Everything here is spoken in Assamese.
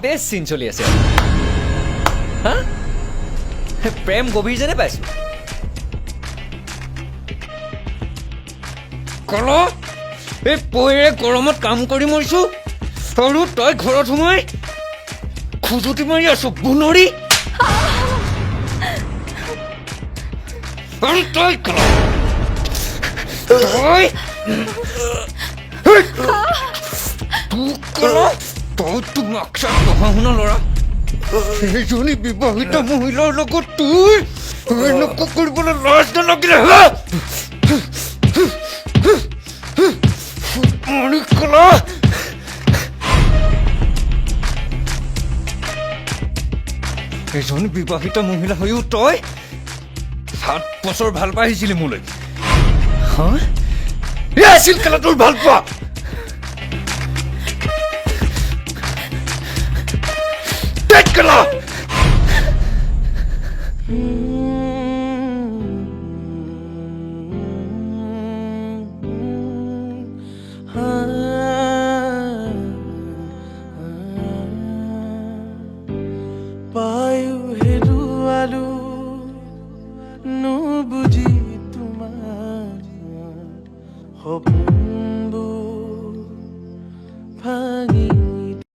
বেষ্ট চিন চলি আছে হা প্ৰেম গভীৰ যেনে পাইছো কল এই পইৰে গৰমত কাম কৰি মৰিছো আৰু তই ঘৰত সোমাই খুজুতি মাৰি আছো বুনৰি আৰু তই কল তই তই তোমাক পঢ়া শুনা ল'ৰা এইজনী বিবাহিত মহিলাৰ লগত তুই এনেকুৱা কৰিবলৈ লাজ নালাগিলে হা কলা এজনী বিবাহিত মহিলা হৈও তই 7 বছৰ ভাল পাই আহিছিলি মোলৈ হা এই আছিল কেলা তোৰ ভাল পোৱা কেলা পায়ো হেৰুৱালো নুবুজি তোমাৰ সপোন